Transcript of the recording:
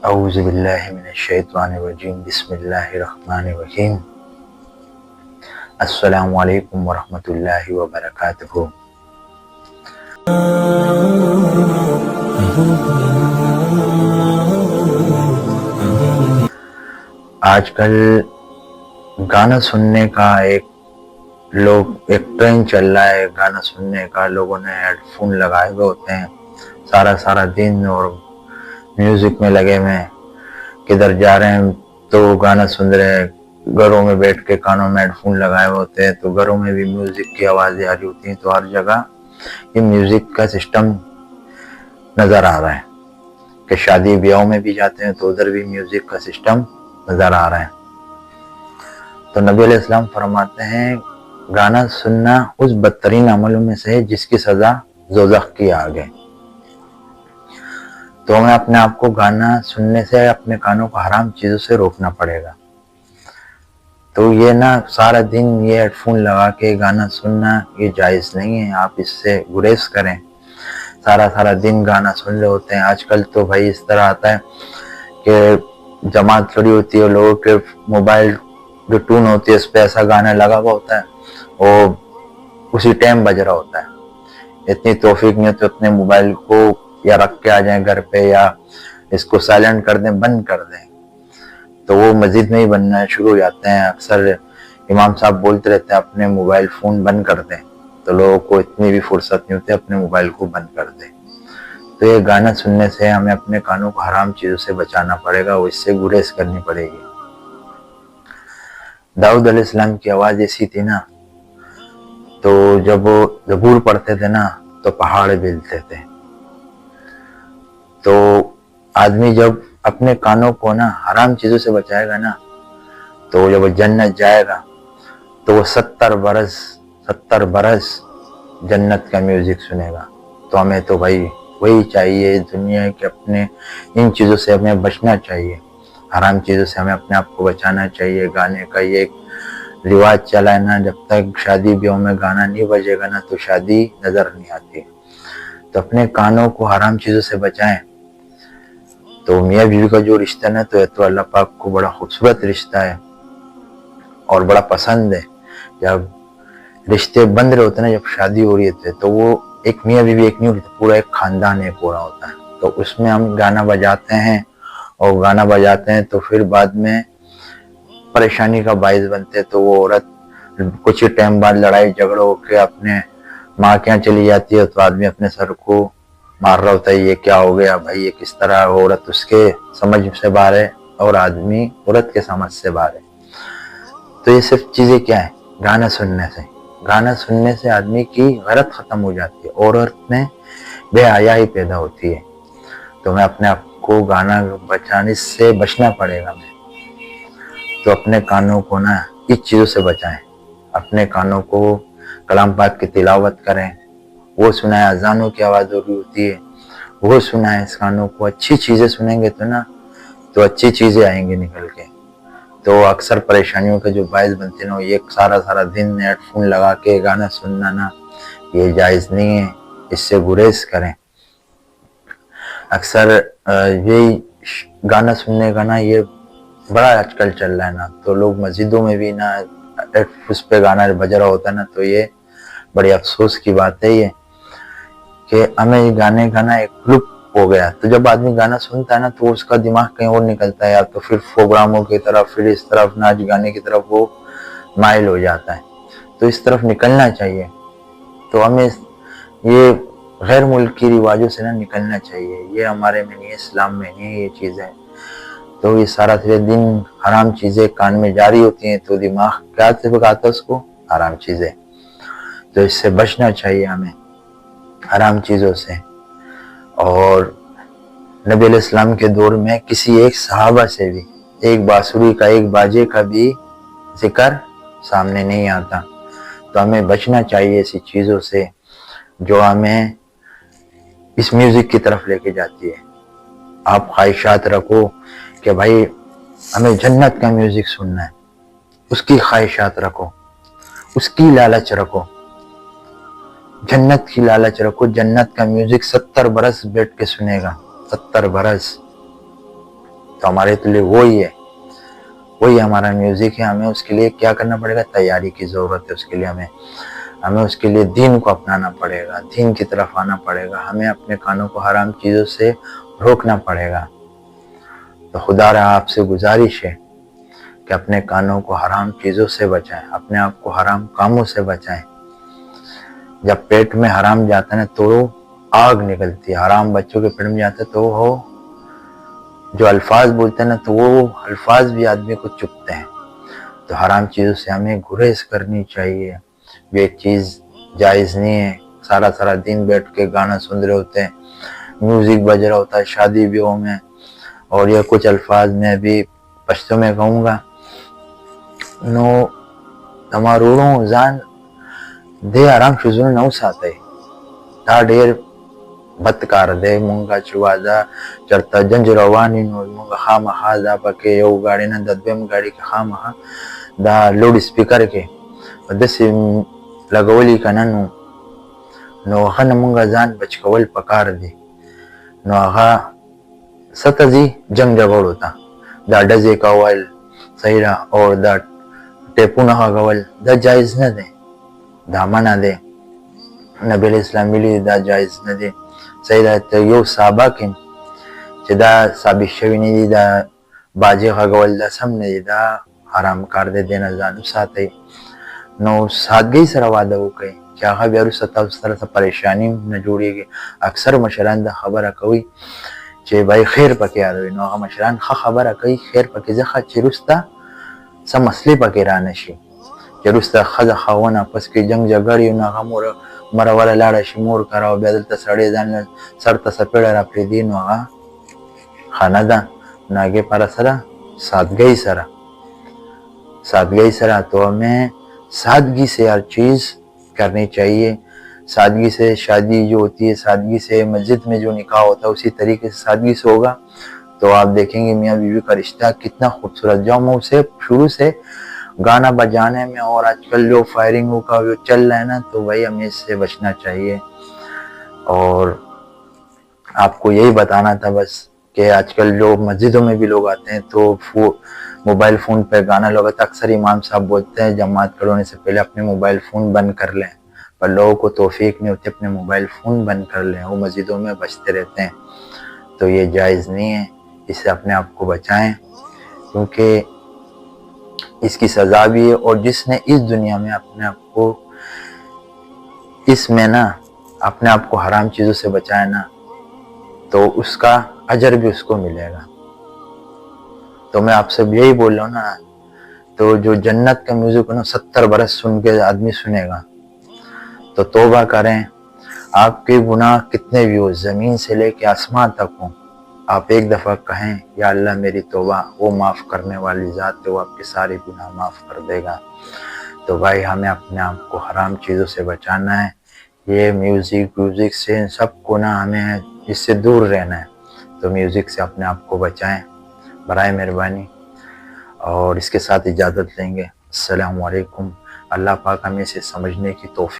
اعوذ باللہ من الشیطان الرجیم بسم اللہ الرحمن الرحیم السلام علیکم ورحمۃ اللہ وبرکاتہ۔ آج کل گانا سننے کا ایک ٹرینڈ چل رہا ہے، گانا سننے کا۔ لوگوں نے ہیڈ فون لگائے ہوئے ہوتے ہیں سارا دن اور میوزک میں لگے ہوئے ہیں، کدھر جا رہے ہیں تو گانا سن رہے ہیں، گھروں میں بیٹھ کے کانوں میں ہیڈ فون لگائے ہوتے ہیں تو گھروں میں بھی میوزک کی آوازیں آ رہی ہوتی ہیں۔ تو ہر جگہ یہ میوزک کا سسٹم نظر آ رہا ہے کہ شادی بیاہوں میں بھی جاتے ہیں تو ادھر بھی میوزک کا سسٹم نظر آ رہا ہے۔ تو نبی علیہ السلام فرماتے ہیں گانا سننا اس بدترین عملوں میں سے ہے جس کی سزا دوزخ کی آگ ہے۔ تو ہمیں اپنے آپ کو گانا سننے سے، اپنے کانوں کو حرام چیزوں سے روکنا پڑے گا۔ تو یہ سارا دن یہ ہیڈ فون لگا کے گانا سننا یہ جائز نہیں ہے، آپ اس سے گریز کریں۔ سارا دن گانا سن رہے ہوتے ہیں۔ آج کل تو بھائی اس طرح آتا ہے کہ جماعت کھڑی ہوتی ہے، لوگوں کے موبائل جو ٹون ہوتی ہے اس پہ ایسا گانا لگا ہوا ہوتا ہے اور اسی ٹائم بج رہا ہوتا ہے۔ اتنی توفیق نہیں تو اپنے موبائل کو یا رکھ کے آ جائیں گھر پہ یا اس کو سائلنٹ کر دیں، بند کر دیں، تو وہ مسجد میں ہی بننا شروع ہو جاتے ہیں۔ اکثر امام صاحب بولتے رہتے ہیں اپنے موبائل فون بند کر دیں، تو لوگوں کو اتنی بھی فرصت نہیں ہوتی اپنے موبائل کو بند کر دیں۔ تو یہ گانا سننے سے ہمیں اپنے کانوں کو حرام چیزوں سے بچانا پڑے گا، اور اس سے گریز کرنی پڑے گی۔ داؤد علیہ السلام کی آواز ایسی تھی تو جب وہ زبور پڑھتے تھے تو پہاڑ ہلتے تھے۔ تو آدمی جب اپنے کانوں کو حرام چیزوں سے بچائے گا تو جب وہ جنت جائے گا تو وہ 70 برس جنت کا میوزک سنے گا۔ تو ہمیں تو بھائی وہی چاہیے دنیا کہ اپنے ان چیزوں سے ہمیں بچنا چاہیے، حرام چیزوں سے ہمیں اپنے آپ کو بچانا چاہیے۔ گانے کا یہ ایک رواج چلا ہے جب تک شادی بیاہوں میں گانا نہیں بجے گا تو شادی نظر نہیں آتی۔ تو اپنے کانوں کو حرام چیزوں سے بچائیں۔ تو میاں بیوی کا جو رشتہ تو اللہ پاک کو بڑا خوبصورت رشتہ ہے اور بڑا پسند ہے۔ جب رشتے بند رہے ہوتے جب شادی ہو رہی ہوتی تو وہ ایک میاں بیوی ایک نہیں ہوتی، پورا ایک خاندان ایک ہو رہا ہوتا ہے۔ تو اس میں ہم گانا بجاتے ہیں اور گانا بجاتے ہیں تو پھر بعد میں پریشانی کا باعث بنتے، تو وہ عورت کچھ ہی ٹائم بعد لڑائی جھگڑا ہو کے اپنے ماں کے یہاں چلی جاتی ہے تو آدمی اپنے سر کو مار رہا ہوتا ہے، یہ کیا ہو گیا بھائی، یہ کس طرح؟ عورت اس کے سمجھ سے باہر ہے اور آدمی عورت کے سمجھ سے باہر ہے۔ تو یہ صرف چیزیں کیا ہیں؟ گانا سننے سے آدمی کی غیرت ختم ہو جاتی ہے، عورت میں بے حیائی پیدا ہوتی ہے۔ تو میں اپنے آپ کو گانا بچانے سے بچنا پڑے گا۔ تو اپنے کانوں کو اس چیزوں سے بچائیں، اپنے کانوں کو کلام پاک کی تلاوت کریں، وہ سنائیں، اذانوں کی آواز ہو رہی ہوتی ہے وہ سنائیں، اس کانوں کو اچھی چیزیں سنیں گے تو اچھی چیزیں آئیں گی نکل کے۔ تو اکثر پریشانیوں کے جو باعث بنتے یہ سارا دن ہیڈ فون لگا کے گانا سننا یہ جائز نہیں ہے، اس سے گریز کریں۔ اکثر یہی گانا سننے کا یہ بڑا آج کل چل رہا ہے تو لوگ مسجدوں میں بھی اس پہ گانا بج رہا ہوتا ہے تو یہ بڑی افسوس کی بات ہے یہ کہ ہمیں یہ گانے کا ایک لپ ہو گیا۔ تو جب آدمی گانا سنتا ہے تو اس کا دماغ کہیں اور نکلتا ہے، یا تو پھر پروگراموں کی طرف، پھر اس طرف ناچ گانے کی طرف وہ مائل ہو جاتا ہے۔ تو اس طرف نکلنا چاہیے، تو ہمیں یہ غیر ملکی رواجوں سے نکلنا چاہیے، یہ ہمارے میں نہیں ہے، اسلام میں نہیں ہے یہ چیزیں۔ تو یہ سارا دن حرام چیزیں کان میں جاری ہوتی ہیں تو دماغ کیا سے بگاتا ہے اس کو؟ حرام چیزیں۔ تو اس سے بچنا چاہیے ہمیں حرام چیزوں سے۔ اور نبی علیہ السلام کے دور میں کسی ایک صحابہ سے بھی ایک بانسری کا، ایک باجے کا بھی ذکر سامنے نہیں آتا۔ تو ہمیں بچنا چاہیے ایسی چیزوں سے جو ہمیں اس میوزک کی طرف لے کے جاتی ہے۔ آپ خواہشات رکھو کہ بھائی ہمیں جنت کا میوزک سننا ہے، اس کی خواہشات رکھو، اس کی لالچ رکھو، جنت کی لالچ رکھو۔ جنت کا میوزک 70 برس بیٹھ کے سنے گا، 70 برس۔ تو ہمارے لیے وہی ہمارا میوزک ہے. ہمیں اس کے لیے کیا کرنا پڑے گا؟ تیاری کی ضرورت ہے. اس کے لیے ہمیں اس کے لیے دین کو اپنانا پڑے گا, دین کی طرف آنا پڑے گا. ہمیں اپنے کانوں کو حرام چیزوں سے روکنا پڑے گا. تو خدا را آپ سے گزارش ہے کہ اپنے کانوں کو حرام چیزوں سے بچائیں, اپنے آپ کو حرام کاموں سے بچائیں. جب پیٹ میں حرام جاتا ہے تو آگ نکلتی ہے. حرام بچوں کے پیٹ میں جاتا ہے تو وہ جو الفاظ بولتے ہیں نا, تو وہ الفاظ بھی آدمی کو چبھتے ہیں. تو حرام چیزوں سے ہمیں گریز کرنی چاہیے. یہ چیز جائز نہیں ہے. سارا دن بیٹھ کے گانا سن رہے ہوتے ہیں, میوزک بج رہا ہوتا ہے شادی بیاہوں میں, اور یہ کچھ الفاظ میں بھی پشتو میں کہوں گا, نو تماروروں زان دے حرام شزون نو ساتے تا ډیر بدکار دی. مونږه چې واده چرته جنج رواني نو مونږ خامخا دا پکې یو ګاډي نه د دویم ګاډي کې خامخا دا لوډ سپیکر کې داسې لګولي که نه, نو هغه نه مونږ ځان بچ کول پکار دی. نو هغه څه ته ځي؟ جنګ جګړو ته. دا ډزې کول صحیح ده, او دا ټیپونه غږول دا جایز نه دی, دا منع دی. نبی علیہ السلام ویلي دا جایز نه دی. صحیح ده. ته یو صحابه کې چې دا ثابت شوي نه دي, دا باجې غږول دا سم نه دي, دا حرام کار دی, دې نه ځان وساتئ. نو سادګۍ سره واده وکړئ چې هغه بیا وروسته تاسو سره څه پریشاني نه جوړېږي. اکثر مشران دا خبره کوي چې بھائی خیر پکې اړوي, نو هغه مشران ښه خبره کوي, خیر پکې ځکه چې وروسته څه مسلې پکې رانه شي. چې وروسته ښځه خاوند اپس کې جنګ جګړې, نو هغه مره وله لاړه شي مور کره, او بیا دلته سړی ځان سر ته څپېړه را پرېږدي, نو هغه ښه نه ده. نو هغې پاره سره سادگی سره تو ہمیں سادگی سے ہر چیز کرنی چاہیے. سادگی سے شادی جو ہوتی ہے, سادگی سے مسجد میں جو نکاح ہوتا ہے, اسی طریقے سے سادگی سے ہوگا تو آپ دیکھیں گے میاں بیوی کا رشتہ کتنا خوبصورت. جو ہم اسے شروع سے گانا بجانے میں, اور آج کل جو فائرنگوں کا جو چل رہا ہے نا, تو بھائی ہمیں اس سے بچنا چاہیے. اور آپ کو یہی بتانا تھا بس کہ آج کل جو مسجدوں میں بھی لوگ آتے ہیں تو موبائل فون پہ گانا لگاتا. اکثر امام صاحب بولتے ہیں جماعت کرونے سے پہلے اپنے موبائل فون بند کر لیں, پر لوگوں کو توفیق نہیں ہوتی اپنے موبائل فون بند کر لیں, وہ مسجدوں میں بجتے رہتے ہیں. تو یہ جائز نہیں ہے, اس سے اپنے آپ کو بچائیں, کیونکہ اس کی سزا بھی ہے. اور جس نے اس دنیا میں اپنے آپ کو اس میں نا اپنے آپ کو حرام چیزوں سے بچایا نا, تو اس کا اجر بھی اس کو ملے گا. تو میں آپ سے یہی بول رہا ہوں نا, تو جو جنت کا میوزک ہے نا 70 برس سن کے آدمی سنے گا, تو توبہ کریں. آپ کے گناہ کتنے بھی ہو, زمین سے لے کے آسمان تک ہوں, آپ ایک دفعہ کہیں یا اللہ میری توبہ, وہ معاف کرنے والی ذات ہے, وہ آپ کے سارے گناہ معاف کر دے گا. تو بھائی ہمیں اپنے آپ کو حرام چیزوں سے بچانا ہے. یہ میوزک سے ان سب کو نا ہمیں اس سے دور رہنا ہے. تو میوزک سے اپنے آپ کو بچائیں برائے مہربانی. اور اس کے ساتھ اجازت لیں گے. السلام علیکم. اللہ پاک ہمیں اسے سمجھنے کی توفیق